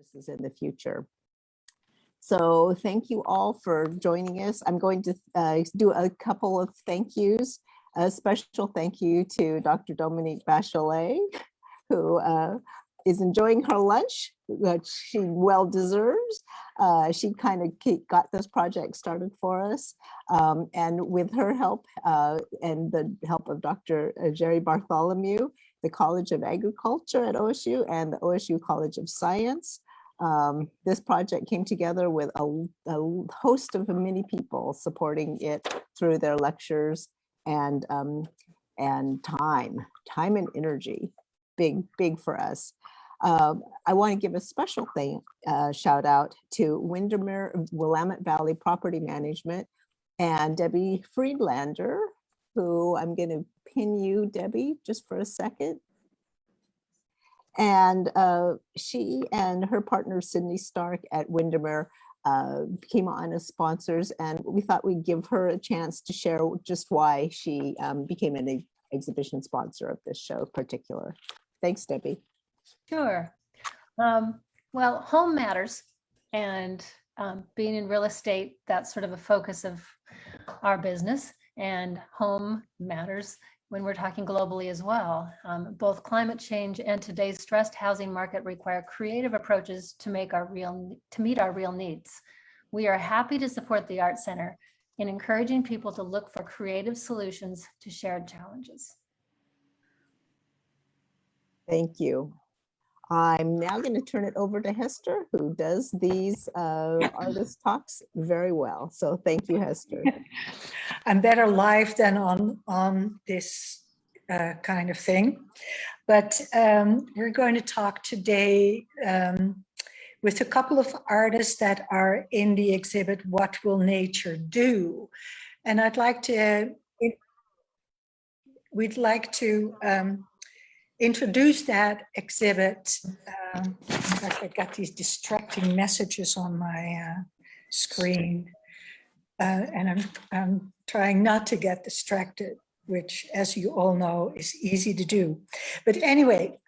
practices in the future. So thank you all for joining us. I'm going to do a couple of thank yous. A special thank you to Dr. Dominique Bachelet, who is enjoying her lunch, which she well deserves. She kind of got this project started for us. And with her help and the help of Dr. Jerry Bartholomew, the College of Agriculture at OSU and the OSU College of Science, this project came together with a host of many people supporting it through their lectures and time and energy. Big for us. I want to give a special shout out to Windermere Willamette Valley Property Management and Debbie Friedlander, who I'm going to pin you, Debbie, just for a second. And she and her partner, Sydney Stark at Windermere, came on as sponsors, and we thought we'd give her a chance to share just why she became an exhibition sponsor of this show in particular. Thanks, Debbie. Sure. Well, home matters, and being in real estate, that's sort of a focus of our business, and home matters when we're talking globally as well. Both climate change and today's stressed housing market require creative approaches to meet our real needs. We are happy to support the Art Center in encouraging people to look for creative solutions to shared challenges. Thank you. I'm now going to turn it over to Hester, who does these artist talks very well. So thank you, Hester. I'm better live than on this kind of thing. But we're going to talk today with a couple of artists that are in the exhibit, What Will Nature Do? And we'd like to introduce that exhibit. In fact, I got these distracting messages on my screen, and I'm trying not to get distracted, which, as you all know, is easy to do. But anyway,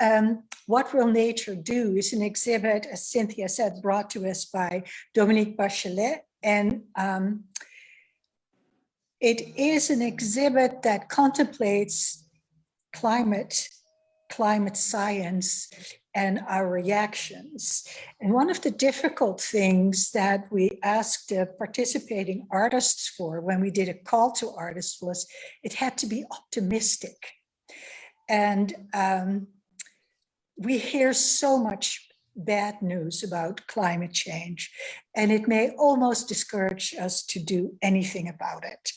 What Will Nature Do is an exhibit, as Cynthia said, brought to us by Dominique Bachelet, and it is an exhibit that contemplates climate science and our reactions. And one of the difficult things that we asked the participating artists for when we did a call to artists was it had to be optimistic. And we hear so much bad news about climate change, and it may almost discourage us to do anything about it.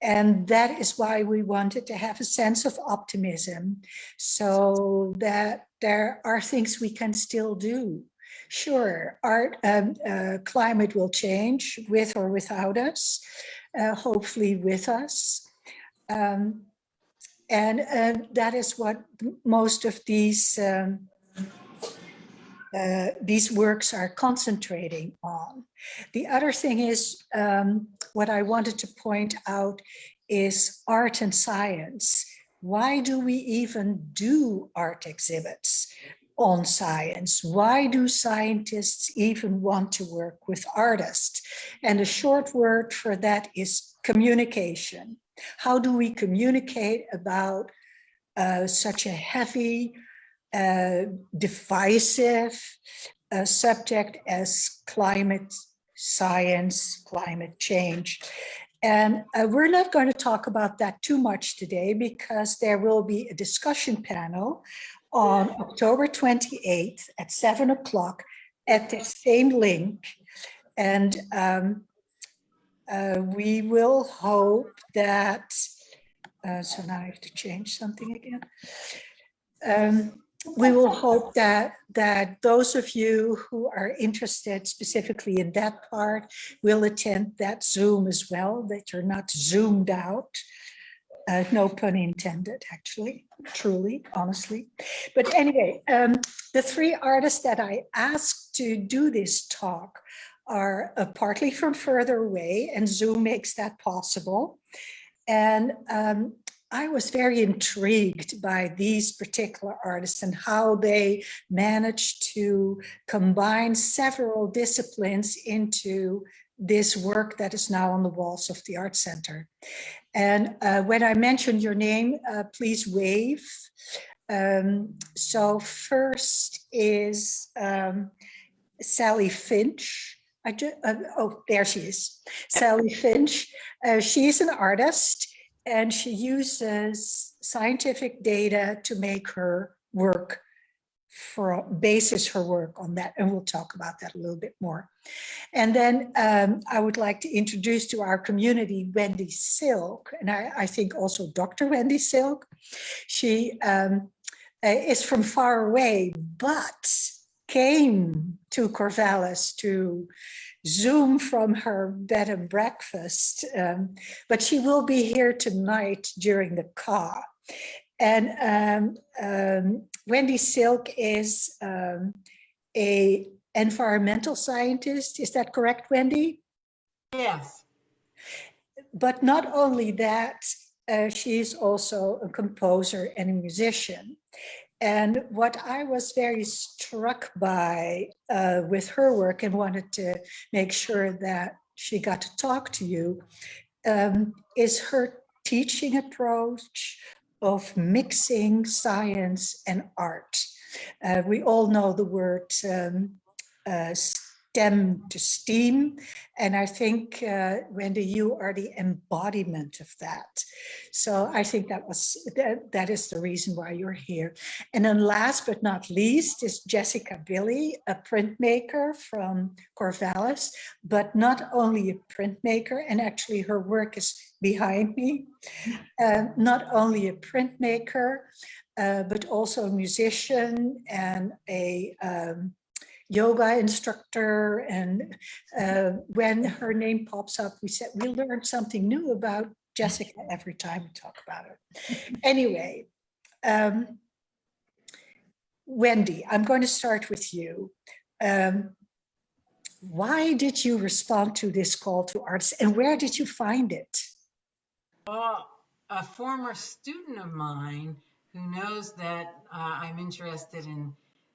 And that is why we wanted to have a sense of optimism, so that there are things we can still do. Sure, climate will change with or without us, hopefully with us. And that is what most of these works are concentrating on. The other thing is, what I wanted to point out is art and science. Why do we even do art exhibits on science? Why do scientists even want to work with artists? And a short word for that is communication. How do we communicate about such a heavy, divisive subject as climate science, climate change? And we're not going to talk about that too much today, because there will be a discussion panel on October 28th at 7 o'clock at the same link. And we will hope that, so now I have to change something again. We will hope that those of you who are interested specifically in that part will attend that Zoom as well, that you're not zoomed out. No pun intended, actually, truly, honestly. But anyway, the three artists that I asked to do this talk are partly from further away, and Zoom makes that possible. And I was very intrigued by these particular artists and how they managed to combine several disciplines into this work that is now on the walls of the Art Center. And when I mention your name, please wave. So first is Sally Finch. Oh, there she is. Sally Finch. She's an artist and she uses scientific data to make her work, bases her work on that. And we'll talk about that a little bit more. And then I would like to introduce to our community Wendy Silk, and I think also Dr. Wendy Silk. She is from far away, but came to Corvallis to Zoom from her bed and breakfast. But she will be here tonight during the CA. And Wendy Silk is a environmental scientist. Is that correct, Wendy? Yes. But not only that, she's also a composer and a musician. And what I was very struck by with her work and wanted to make sure that she got to talk to you is her teaching approach of mixing science and art. We all know the word STEM to STEAM. And I think, Wendy, you are the embodiment of that. So I think that is the reason why you're here. And then last but not least is Jessica Billey, a printmaker from Corvallis, but not only a printmaker, and actually her work is behind me, not only a printmaker, but also a musician and a yoga instructor. And when her name pops up, we said we learned something new about Jessica every time we talk about her. Anyway, Wendy, I'm going to start with you. Why did you respond to this call to artists, and where did you find it? Well, a former student of mine who knows that I'm interested in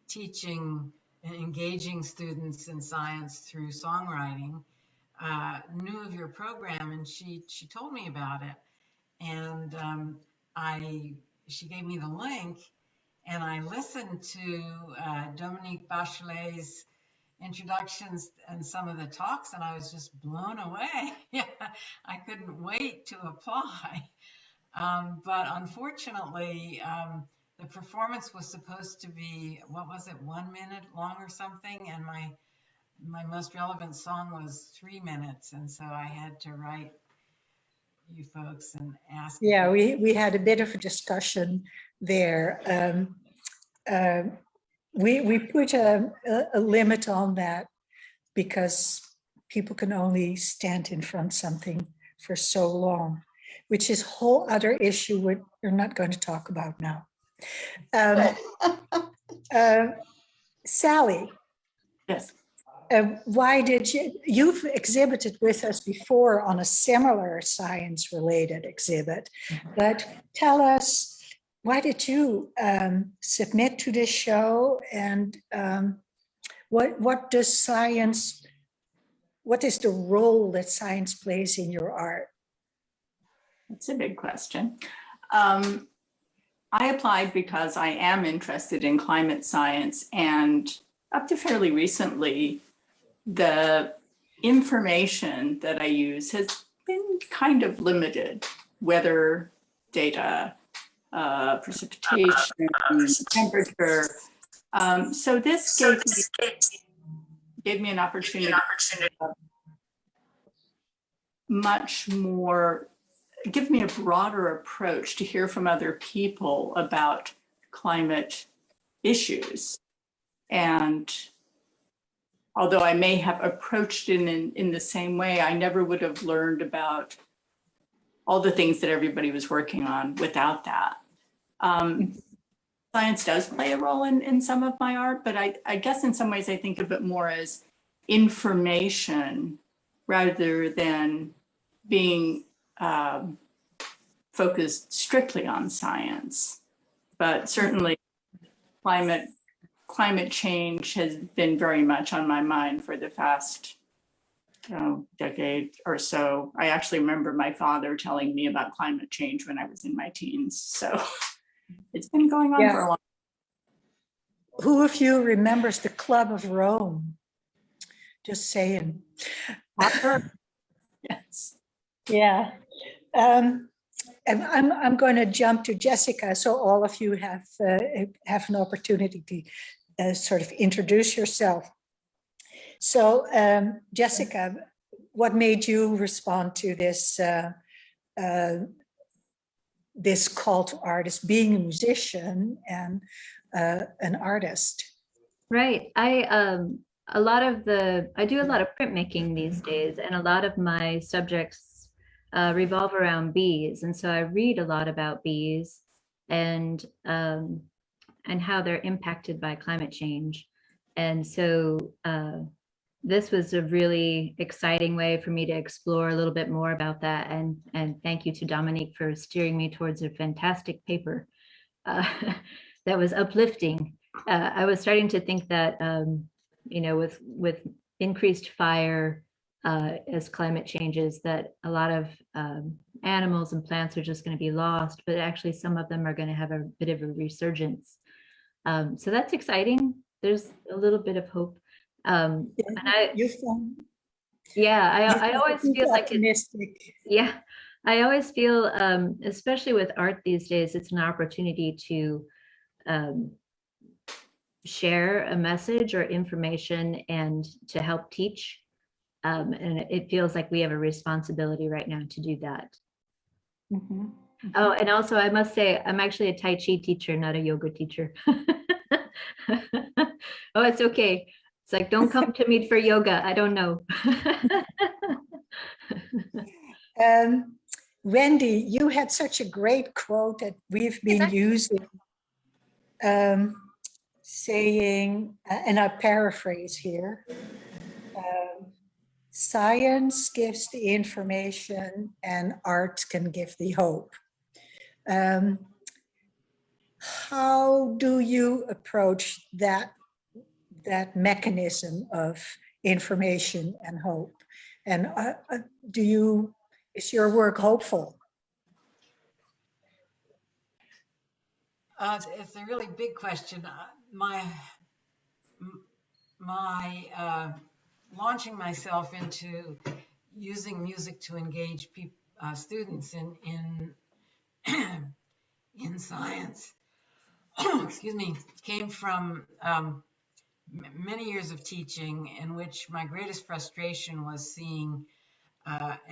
teaching and engaging students in science through songwriting, knew of your program, and she told me about it. And she gave me the link, and I listened to Dominique Bachelet's introductions and some of the talks, and I was just blown away. I couldn't wait to apply. But unfortunately, the performance was supposed to be, what was it, 1 minute long or something? And my most relevant song was 3 minutes. And so I had to write you folks and ask. Yeah, we had a bit of a discussion there. We put a limit on that because people can only stand in front of something for so long, which is a whole other issue we're not going to talk about now. Sally. Yes. Why did you've exhibited with us before on a similar science related exhibit, but tell us, why did you submit to this show, and what is the role that science plays in your art? That's a big question. I applied because I am interested in climate science, and up to fairly recently, the information that I use has been kind of limited. Weather data, precipitation, temperature. So this gave me an opportunity much more, give me a broader approach to hear from other people about climate issues. And although I may have approached it in the same way, I never would have learned about all the things that everybody was working on without that. Science does play a role in some of my art, but I guess in some ways I think of it more as information rather than being focused strictly on science, but certainly climate change has been very much on my mind for the past decade or so. I actually remember my father telling me about climate change when I was in my teens. So it's been going on for a while. Who of you remembers the Club of Rome? Just saying. Yes. Yeah. And I'm going to jump to Jessica, so all of you have an opportunity to sort of introduce yourself. So, Jessica, what made you respond to this this call to artists, being a musician and an artist? Right. I do a lot of printmaking these days, and a lot of my subjects revolve around bees. And so I read a lot about bees and how they're impacted by climate change. And so this was a really exciting way for me to explore a little bit more about that. And thank you to Dominique for steering me towards a fantastic paper that was uplifting. I was starting to think that, with increased fire as climate changes, that a lot of animals and plants are just going to be lost, but actually some of them are going to have a bit of a resurgence. So that's exciting. There's a little bit of hope. And I always feel like I always feel, especially with art these days, it's an opportunity to share a message or information and to help teach. And it feels like we have a responsibility right now to do that. Mm-hmm. Oh, and also I must say, I'm actually a Tai Chi teacher, not a yoga teacher. Oh, it's okay. It's like, don't come to me for yoga. I don't know. Wendy, you had such a great quote that we've been using, saying, and I paraphrase here, science gives the information and art can give the hope. How do you approach that mechanism of information and hope? And is your work hopeful? It's a really big question. My launching myself into using music to engage students in science, excuse me, came from many years of teaching, in which my greatest frustration was seeing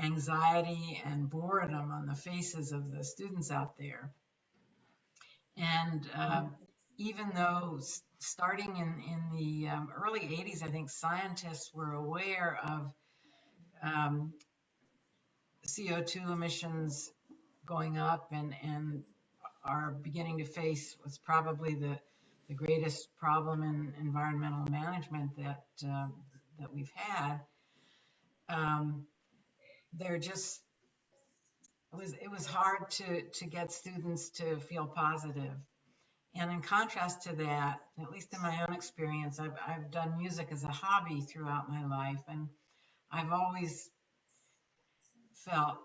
anxiety and boredom on the faces of the students out there. And even though starting in the early 80s, I think scientists were aware of CO2 emissions going up and are beginning to face what's probably the greatest problem in environmental management that we've had. It was hard to get students to feel positive. And in contrast to that, at least in my own experience, I've done music as a hobby throughout my life, and I've always felt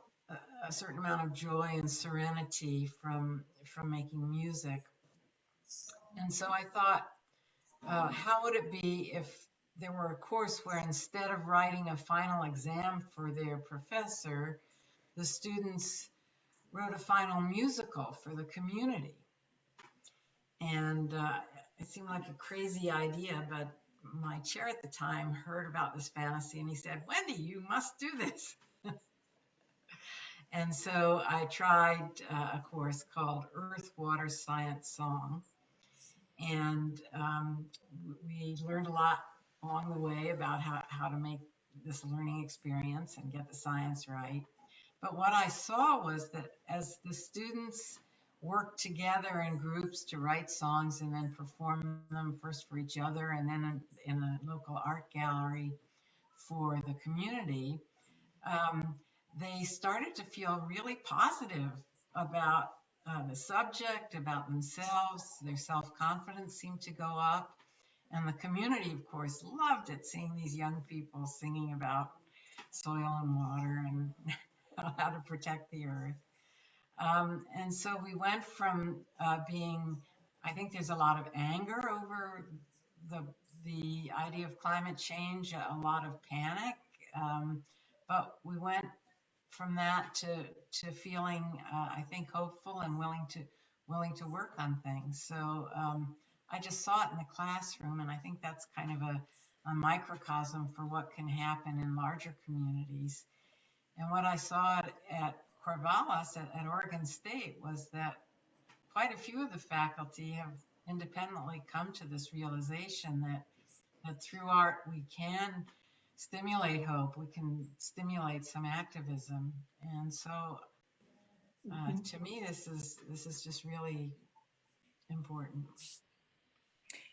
a certain amount of joy and serenity from making music. And so I thought, how would it be if there were a course where instead of writing a final exam for their professor, the students wrote a final musical for the community? And it seemed like a crazy idea, but my chair at the time heard about this fantasy and he said, "Wendy, you must do this." And so I tried a course called Earth, Water, Science, Song. And we learned a lot along the way about how to make this learning experience and get the science right. But what I saw was that as the students worked together in groups to write songs and then perform them first for each other and then in a local art gallery for the community, they started to feel really positive about the subject, about themselves. Their self-confidence seemed to go up. And the community, of course, loved it, seeing these young people singing about soil and water and how to protect the earth. And so we went from being, I think there's a lot of anger over the idea of climate change, a lot of panic, but we went from that to feeling, I think, hopeful and willing to work on things. So I just saw it in the classroom, and I think that's kind of a microcosm for what can happen in larger communities. And what I saw at Corvallis at Oregon State was that quite a few of the faculty have independently come to this realization that through art we can stimulate hope, we can stimulate some activism. And so to me, this is just really important.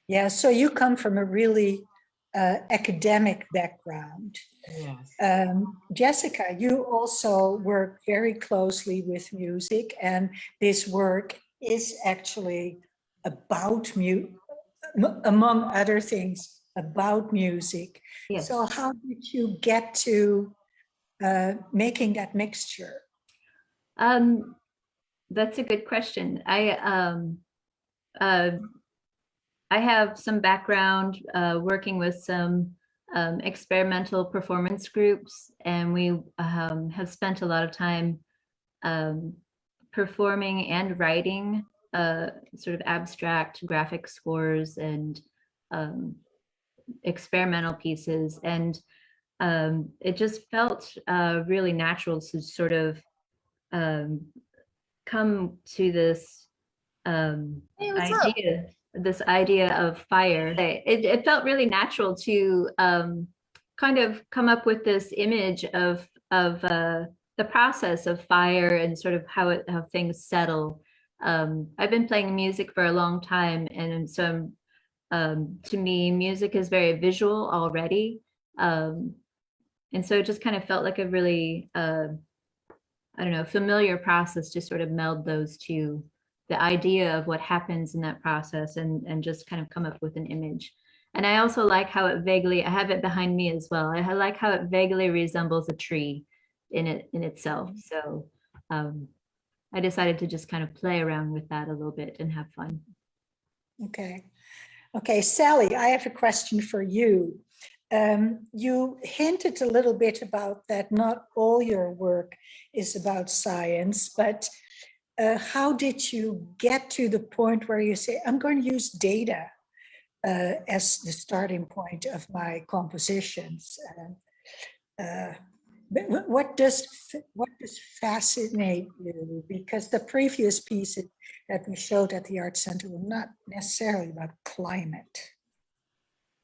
Yeah, so you come from a really academic background. Yes. Jessica, you also work very closely with music, and this work is actually about among other things, about music. Yes. So how did you get to making that mixture? That's a good question. I have some background working with some experimental performance groups, and we have spent a lot of time performing and writing sort of abstract graphic scores and experimental pieces. And it just felt really natural to sort of come to this this idea of fire. It felt really natural to kind of come up with this image of the process of fire and sort of how things settle. I've been playing music for a long time, and so to me, music is very visual already, and so it just kind of felt like a really I don't know, familiar process to sort of meld those two, the idea of what happens in that process, and just kind of come up with an image. And I also like how it vaguely, I have it behind me as well. I like how it vaguely resembles a tree in itself. So I decided to just kind of play around with that a little bit and have fun. Okay. Okay, Sally, I have a question for you. You hinted a little bit about that not all your work is about science, but how did you get to the point where you say, I'm going to use data as the starting point of my compositions? What does fascinate you? Because the previous pieces that we showed at the Art Center were not necessarily about climate.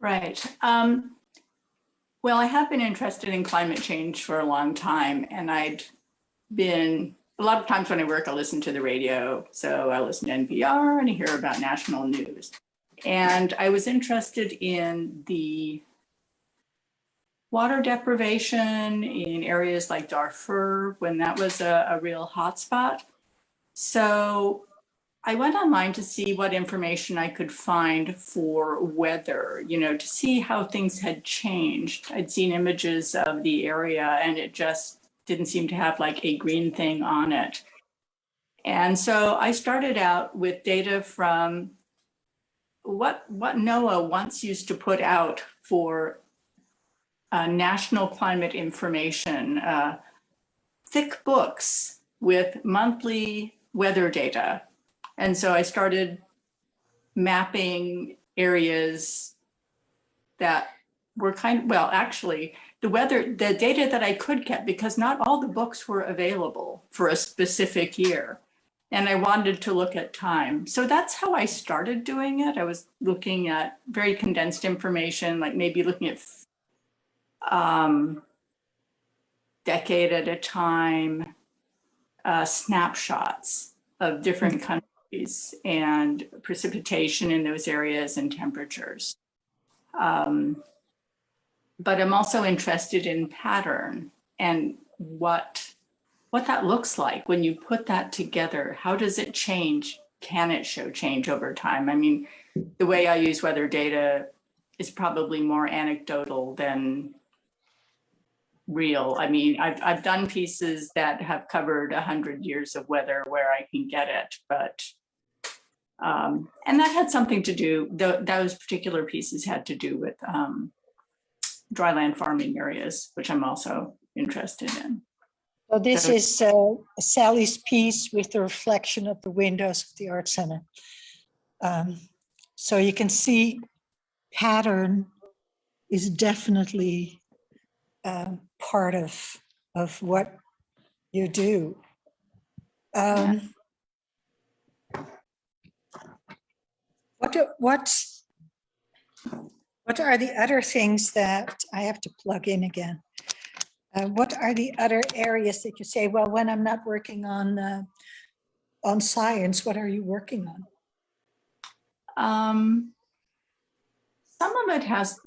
Right. Well, I have been interested in climate change for a long time, and I'd been, a lot of times when I work, I listen to the radio. So I listen to NPR and I hear about national news. And I was interested in the water deprivation in areas like Darfur when that was a real hotspot. So I went online to see what information I could find for weather, to see how things had changed. I'd seen images of the area and it just didn't seem to have like a green thing on it. And so I started out with data from what NOAA once used to put out for national climate information, thick books with monthly weather data. And so I started mapping areas that were actually the data that I could get, because not all the books were available for a specific year. And I wanted to look at time. So that's how I started doing it. I was looking at very condensed information, like maybe looking at decade at a time, snapshots of different countries and precipitation in those areas and temperatures. But I'm also interested in pattern and what what that looks like when you put that together. How does it change? Can it show change over time? I mean, the way I use weather data is probably more anecdotal than real. I mean, I've done pieces that have covered 100 years of weather where I can get it, but and that had something to do, those particular pieces had to do with dryland farming areas, which I'm also interested in. So this is Sally's piece with the reflection of the windows of the Art Center. So you can see pattern is definitely part of what you do. What are the other things that I have to plug in again? What are the other areas that you say, well, when I'm not working on science, what are you working on? Some of it has,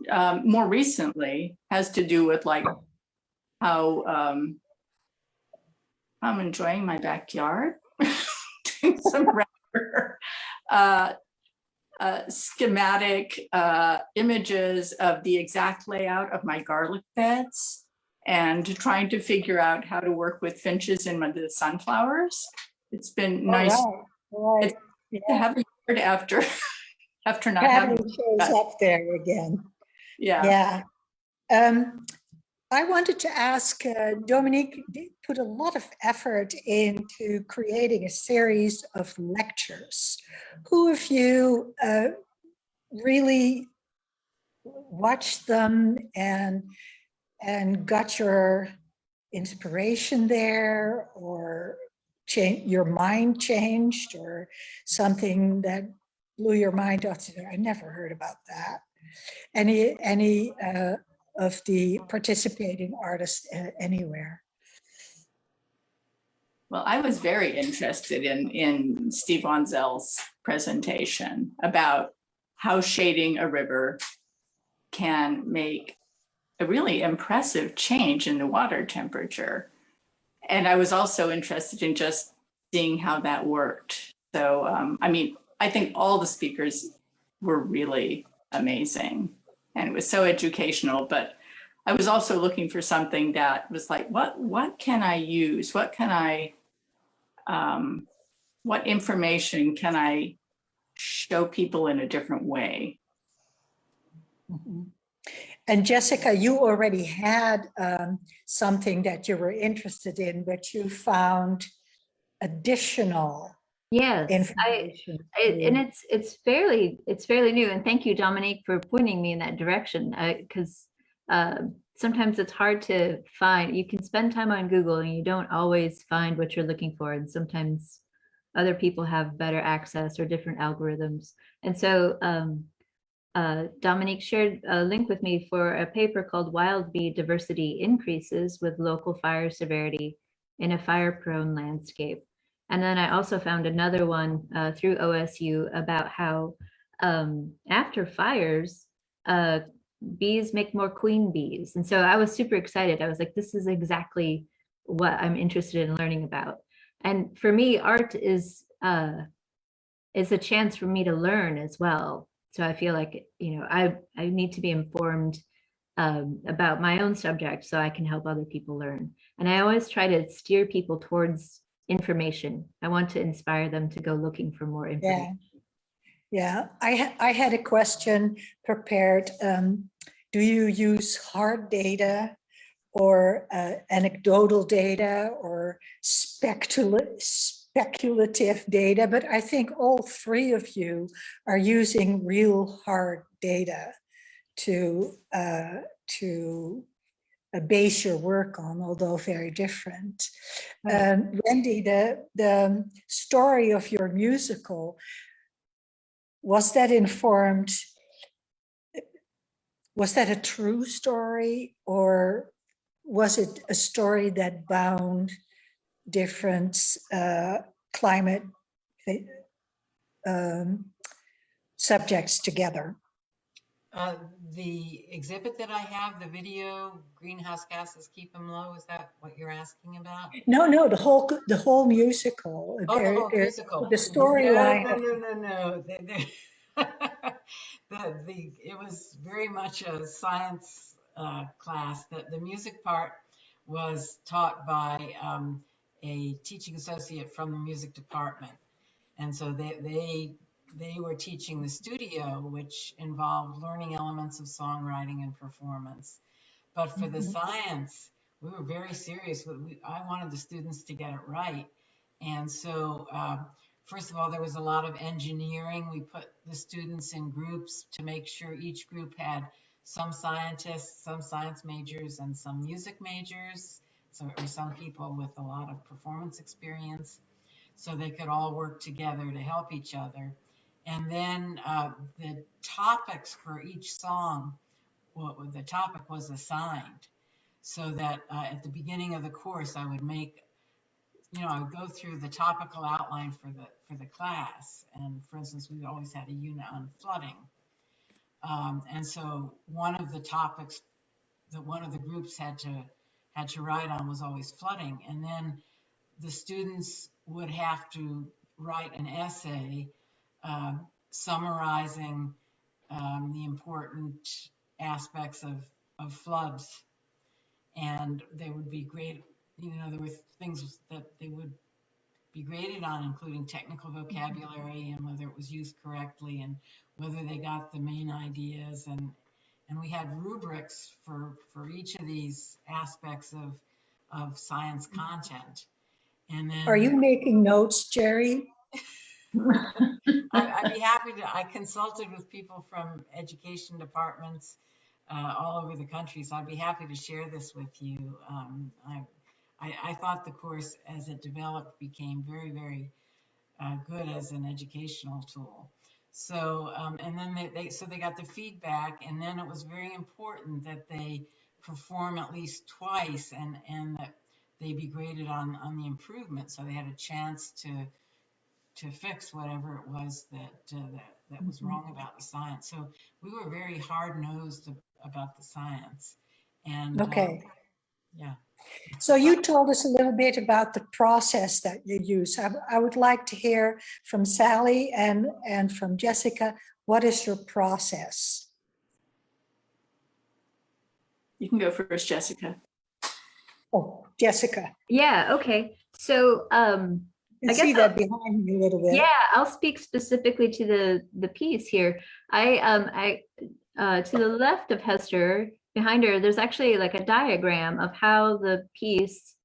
more recently, has to do with like how I'm enjoying my backyard. Doing some rather schematic images of the exact layout of my garlic beds and trying to figure out how to work with finches in the sunflowers. It's been nice Right. to have a yard after not having shows up there again. Yeah. I wanted to ask, Dominique put a lot of effort into creating a series of lectures. Who of you really watched them and got your inspiration there, or your mind changed, or something that blew your mind off? I never heard about that. Any of the participating artists anywhere? Well, I was very interested in Steve Wanzel's presentation about how shading a river can make a really impressive change in the water temperature. And I was also interested in just seeing how that worked. So, I mean, I think all the speakers were really amazing and it was so educational, but I was also looking for something that was like, what can I use? What can I, what information can I show people in a different way? Mm-hmm. And Jessica, you already had something that you were interested in, but you found additional information. And it's fairly new. And thank you, Dominique, for pointing me in that direction. Because sometimes it's hard to find. You can spend time on Google and you don't always find what you're looking for. And sometimes other people have better access or different algorithms. And so Dominique shared a link with me for a paper called Wild Bee Diversity Increases with Local Fire Severity in a Fire-Prone Landscape. And then I also found another one through OSU about how after fires, bees make more queen bees. And so I was super excited. I was like, this is exactly what I'm interested in learning about. And for me, art is a chance for me to learn as well. So I feel like, you know, I need to be informed about my own subject so I can help other people learn. And I always try to steer people towards information. I want to inspire them to go looking for more information. Yeah. I had a question prepared. Do you use hard data or anecdotal data or speculative data? But I think all three of you are using real hard data to base your work on, although very different. Wendy, the story of your musical, was that informed? Was that a true story, or was it a story that bound different climate subjects together? Uh, the exhibit that I have, the video, greenhouse gases keep them low, is that what you're asking about? No, the whole musical. Oh, the whole musical. The No, storyline. no, no, no, no. It was very much a science class. The music part was taught by a teaching associate from the music department. And so they were teaching the studio, which involved learning elements of songwriting and performance. But for the science, we were very serious. I wanted the students to get it right. And so, first of all, there was a lot of engineering. We put the students in groups to make sure each group had some scientists, some science majors, and some music majors. So, or some people with a lot of performance experience, so they could all work together to help each other. And then the topics for each song, well, the topic was assigned, so that at the beginning of the course, I would make, I would go through the topical outline for the class. And for instance, we always had a unit on flooding. And so one of the topics that one of the groups had to write on was always flooding. And then the students would have to write an essay summarizing the important aspects of floods. And they would be great, there were things that they would be graded on, including technical vocabulary and whether it was used correctly and whether they got the main ideas. And we had rubrics for each of these aspects of science content. And then Are you making notes, Jerry? I'd be happy to. I consulted with people from education departments all over the country, so I'd be happy to share this with you. I thought the course, as it developed, became very, very good as an educational tool. So, and then they got the feedback, and then it was very important that they perform at least twice, and that they be graded on the improvement, so they had a chance to fix whatever it was that was wrong about the science. So we were very hard-nosed about the science. And Okay. yeah. So you told us a little bit about the process that you use. I would like to hear from Sally and from Jessica. What is your process? You can go first, Jessica. Oh, Jessica. Yeah, okay. So You see that behind me a little bit. yeah, I'll speak specifically to the piece here. I to the left of Hester, behind her, there's actually like a diagram of how the piece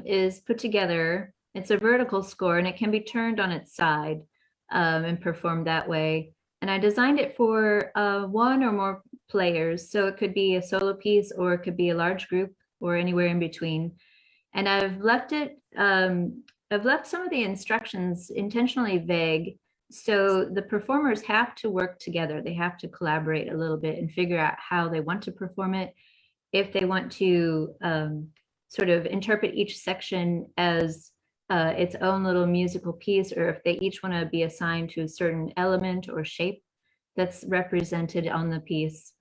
is put together. It's a vertical score and it can be turned on its side and performed that way. And I designed it for one or more players. So it could be a solo piece or it could be a large group or anywhere in between. And I've left some of the instructions intentionally vague. So the performers have to work together. They have to collaborate a little bit and figure out how they want to perform it. If they want to sort of interpret each section as its own little musical piece, or if they each want to be assigned to a certain element or shape that's represented on the piece.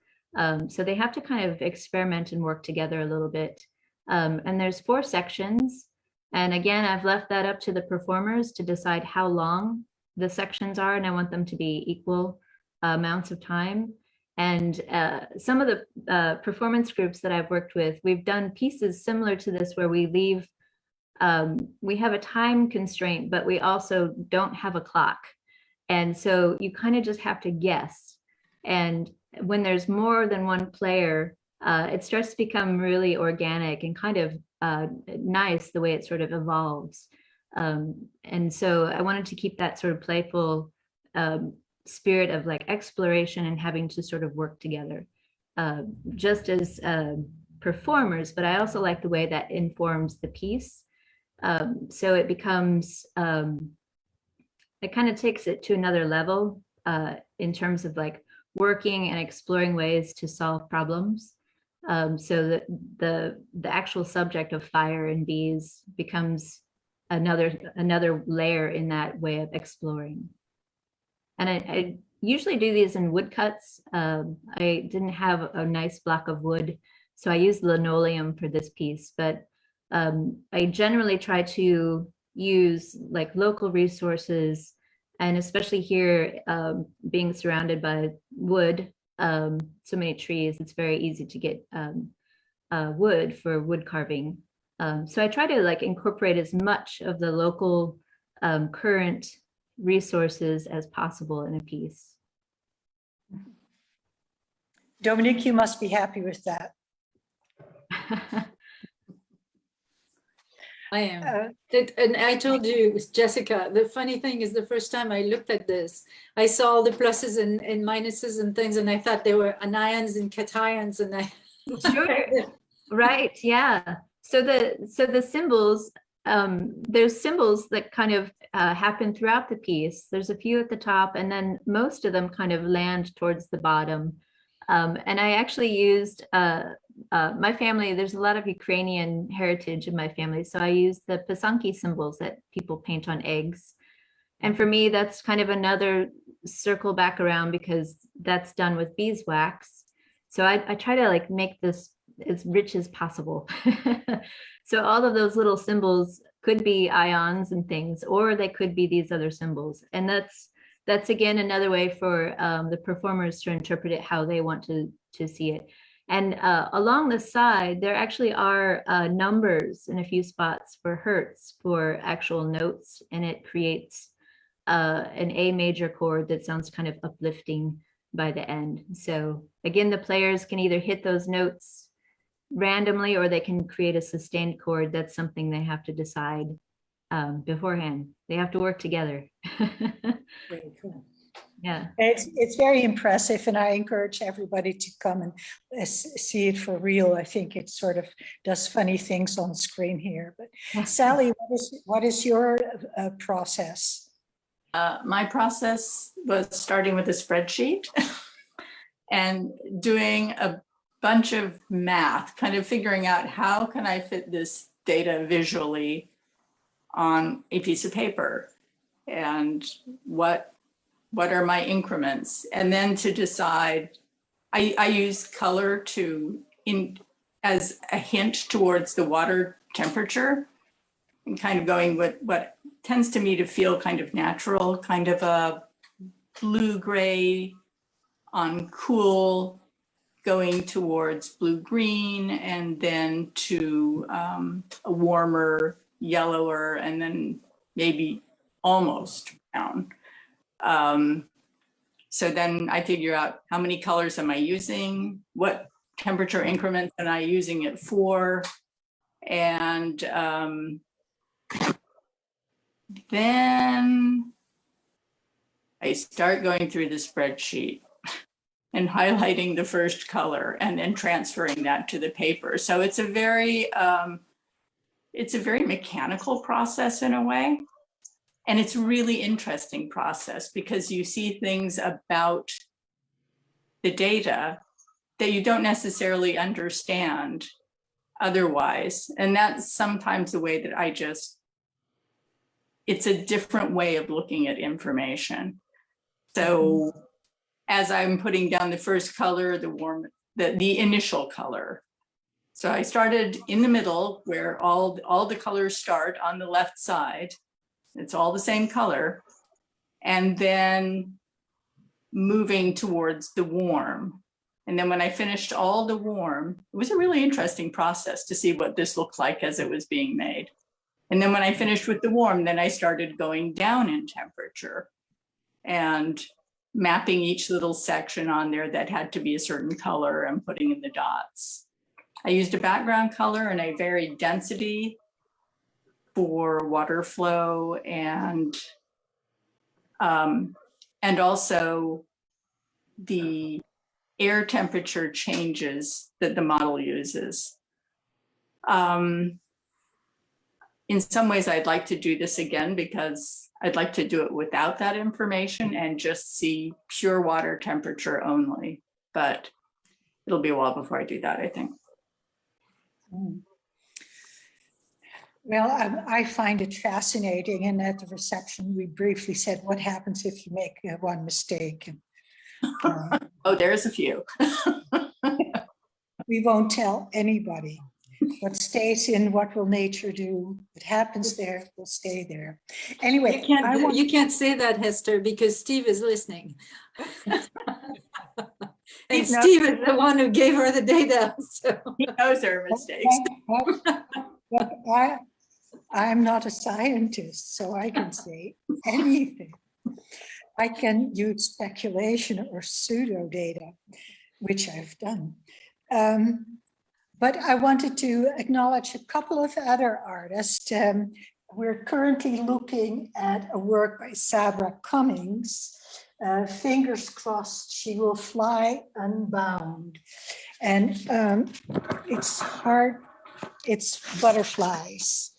So they have to kind of experiment and work together a little bit. And there's 4 sections. And again, I've left that up to the performers to decide how long the sections are, and I want them to be equal amounts of time. And some of the performance groups that I've worked with, we've done pieces similar to this where we have a time constraint, but we also don't have a clock. And so you kind of just have to guess. And when there's more than one player, it starts to become really organic and kind of nice the way it sort of evolves. And so I wanted to keep that sort of playful spirit of like exploration and having to sort of work together just as performers, but I also like the way that informs the piece. So it becomes, it kind of takes it to another level in terms of like working and exploring ways to solve problems. So that the actual subject of fire and bees becomes another layer in that way of exploring. And usually do these in woodcuts. I didn't have a nice block of wood, so I used linoleum for this piece, but I generally try to use like local resources, and especially here, being surrounded by wood, so many trees, it's very easy to get wood for wood carving. So I try to like incorporate as much of the local current resources as possible in a piece. Dominique, you must be happy with that. I am. And I told you, Jessica, the funny thing is the first time I looked at this, I saw all the pluses and minuses and things, and I thought there were anions and cations, and I Sure. Right, yeah. So the symbols, there's symbols that kind of happen throughout the piece. There's a few at the top, and then most of them kind of land towards the bottom. And I actually used my family, there's a lot of Ukrainian heritage in my family. So I used the pisanki symbols that people paint on eggs. And for me, that's kind of another circle back around because that's done with beeswax. So I try to like make this as rich as possible. So all of those little symbols could be ions and things, or they could be these other symbols. And that's again another way for the performers to interpret it how they want to see it. And along the side, there actually are numbers in a few spots for hertz for actual notes, and it creates an A major chord that sounds kind of uplifting by the end. So again, the players can either hit those notes randomly, or they can create a sustained chord. That's something they have to decide beforehand. They have to work together. Very cool. Yeah. It's very impressive, and I encourage everybody to come and see it for real. I think it sort of does funny things on screen here. But Sally, what is your process? My process was starting with a spreadsheet and doing a bunch of math, kind of figuring out how can I fit this data visually on a piece of paper, and what are my increments, and then to decide. I use color as a hint towards the water temperature, and kind of going with what tends to me to feel kind of natural, kind of a blue-gray on cool, going towards blue-green, and then to a warmer, yellower, and then maybe almost brown. So then I figure out how many colors am I using, what temperature increments am I using it for, and then I start going through the spreadsheet and highlighting the first color and then transferring that to the paper. So it's a very mechanical process in a way. And it's a really interesting process because you see things about the data that you don't necessarily understand otherwise. And that's sometimes the way that it's a different way of looking at information. So as I'm putting down the first color, the initial color. So I started in the middle where all the colors start on the left side. It's all the same color. And then moving towards the warm. And then when I finished all the warm, it was a really interesting process to see what this looked like as it was being made. And then when I finished with the warm, then I started going down in temperature and mapping each little section on there that had to be a certain color and putting in the dots. I used a background color and I varied density for water flow and also the air temperature changes that the model uses. In some ways, I'd like to do this again because I'd like to do it without that information and just see pure water temperature only. But it'll be a while before I do that, I think. Well, I find it fascinating. And at the reception, we briefly said, what happens if you make one mistake? And Oh, there's a few. We won't tell anybody. What stays in, what will nature do? What happens there will stay there. Anyway, You can't say that, Hester, because Steve is listening. And No. Steve is the one who gave her the data. So. He knows her mistakes. But I'm not a scientist, so I can say anything. I can use speculation or pseudo data, which I've done. But I wanted to acknowledge a couple of other artists. We're currently looking at a work by Sabra Cummings. Fingers crossed she will fly unbound. And it's hard, it's butterflies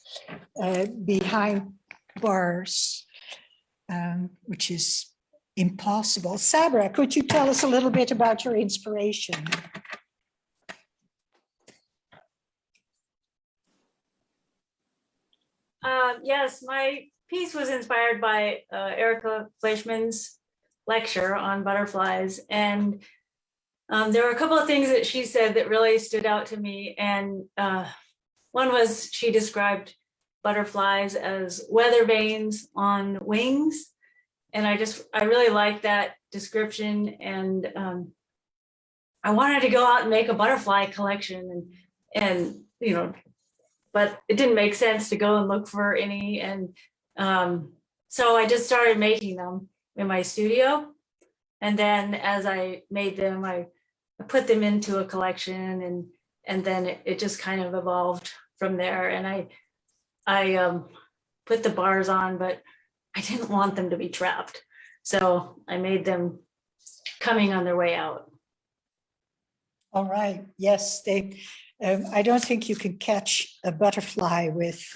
behind bars, which is impossible. Sabra, could you tell us a little bit about your inspiration? Yes, my piece was inspired by Erica Fleischman's lecture on butterflies. And there were a couple of things that she said that really stood out to me. And one was she described butterflies as weather vanes on wings. And I really liked that description. And I wanted to go out and make a butterfly collection and you know, but it didn't make sense to go and look for any. And so I just started making them in my studio. And then as I made them, I put them into a collection, and then it just kind of evolved from there. And I put the bars on, but I didn't want them to be trapped. So I made them coming on their way out. All right. Yes, they. I don't think you can catch a butterfly with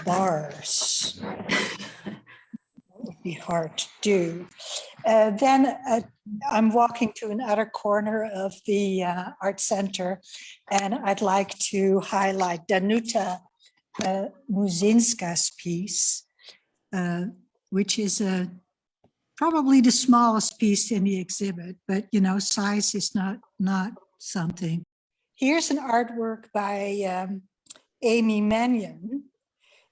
bars. It would be hard to do. Then I'm walking to another corner of the art center, and I'd like to highlight Danuta Muzinska's piece, which is probably the smallest piece in the exhibit, but you know, size is not something. Here's an artwork by Amy Manion.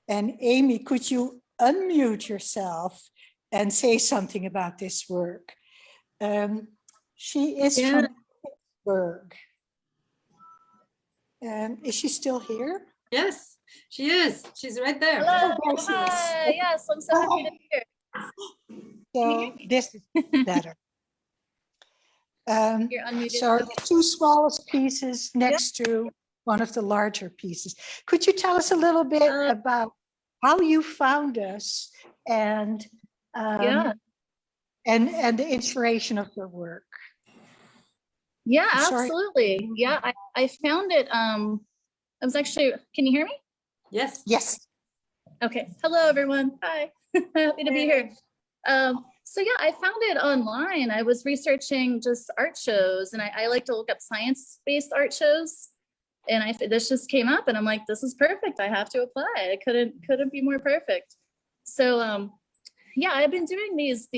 And Amy, could you unmute yourself and say something about this work? She is from Pittsburgh. Is she still here? Yes, she is. She's right there. Hello. Oh, there she is. Hi. Yes, I'm so happy to be here. So this is better. You're unmuted. So the two smallest pieces next to one of the larger pieces. Could you tell us a little bit about how you found us and the inspiration of your work? Yeah, Sorry. absolutely. Yeah, I found it. I was actually, can you hear me? Yes. Yes. Okay. Hello, everyone. Hi. Happy to be here. So yeah, I found it online. I was researching just art shows, and I like to look up science-based art shows. And this just came up, and I'm like, this is perfect. I have to apply. I couldn't be more perfect. So yeah, I've been doing these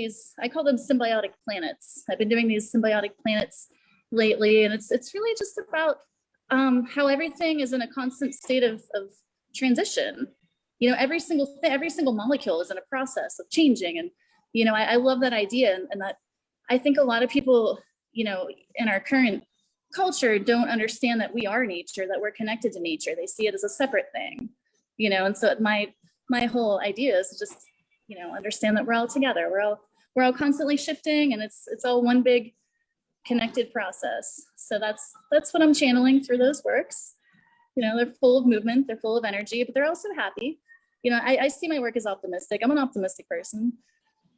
I call them symbiotic planets. I've been doing these symbiotic planets lately, and it's really just about how everything is in a constant state of transition. You know, every single molecule is in a process of changing, and you know, I love that idea, and that I think a lot of people, you know, in our current culture don't understand that we are nature, that we're connected to nature. They see it as a separate thing, you know, and so my whole idea is to just, you know, understand that we're all together. We're all constantly shifting, and it's all one big connected process. So that's what I'm channeling through those works. You know, they're full of movement, they're full of energy, but they're also happy. You know, I see my work as optimistic. I'm an optimistic person.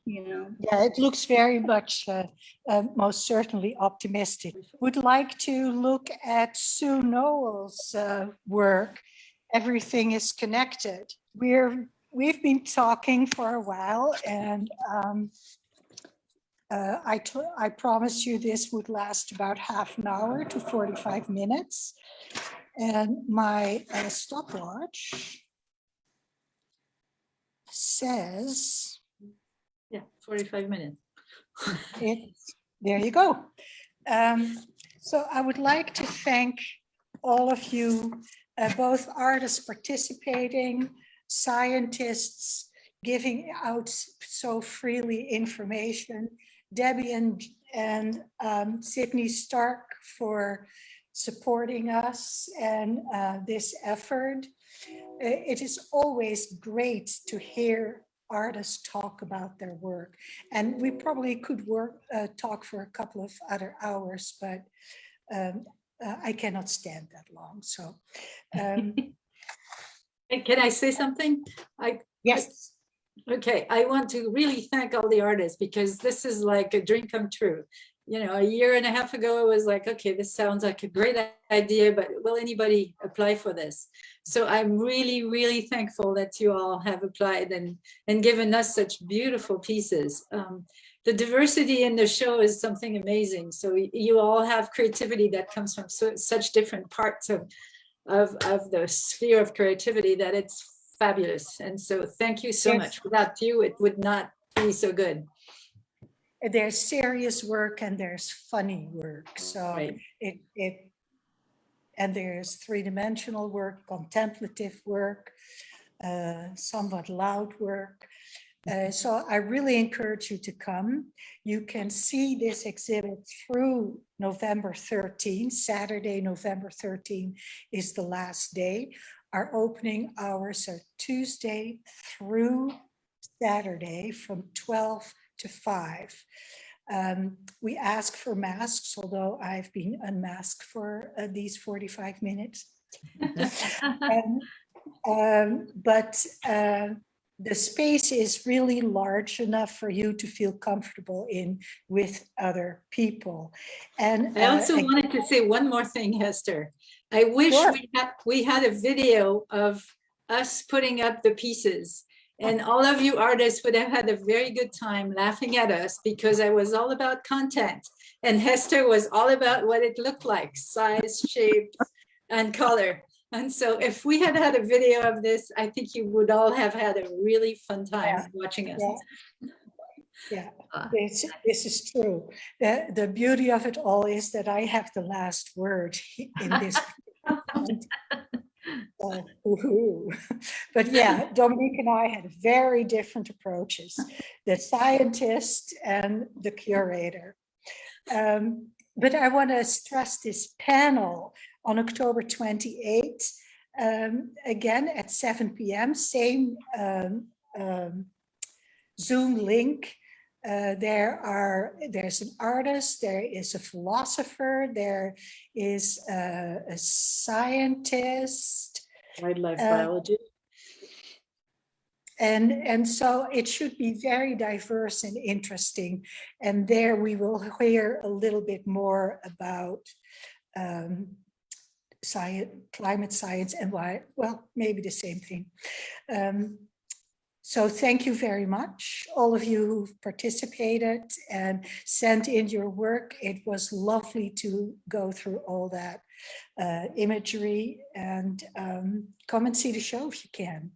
You know. Yeah, it looks very much most certainly optimistic. Would like to look at Sue Noel's work, Everything is Connected. We've been talking for a while, and I promise you this would last about half an hour to 45 minutes. And my stopwatch says, Yeah, 45 minutes. There you go. So I would like to thank all of you, both artists participating, scientists giving out so freely information, Debbie and Sydney Stark for supporting us and this effort. It is always great to hear artists talk about their work, and we probably could talk for a couple of other hours, but I cannot stand that long. So, Can I say something? yes. Okay, I want to really thank all the artists because this is like a dream come true. You know, a year and a half ago, it was like, okay, this sounds like a great idea, but will anybody apply for this? So I'm really, really thankful that you all have applied and given us such beautiful pieces. The diversity in the show is something amazing. So you all have creativity that comes from such different parts of the sphere of creativity that it's fabulous. And so thank you so much. Without you, it would not be so good. There's serious work and there's funny work. So Right. And there's three-dimensional work, contemplative work, somewhat loud work. So I really encourage you to come. You can see this exhibit through November 13. Saturday, November 13 is the last day. Our opening hours are Tuesday through Saturday from 12 to 5. We ask for masks, although I've been unmasked for these 45 minutes. But the space is really large enough for you to feel comfortable in with other people. And I also wanted to say one more thing, Hester. I wish we had a video of us putting up the pieces. And all of you artists would have had a very good time laughing at us because I was all about content and Hester was all about what it looked like, size, shape, and color. And so if we had had a video of this, I think you would all have had a really fun time watching us. Yeah, this is true. The beauty of it all is that I have the last word in this. But yeah, Dominique and I had very different approaches, the scientist and the curator. But I want to stress this panel on October 28th, again at 7 p.m., same Zoom link. There's an artist, there is a philosopher, there is a scientist. Wildlife biology. And so it should be very diverse and interesting. And there we will hear a little bit more about science, climate science and why, well, maybe the same thing. So thank you very much, all of you who've participated and sent in your work. It was lovely to go through all that imagery, and come and see the show if you can.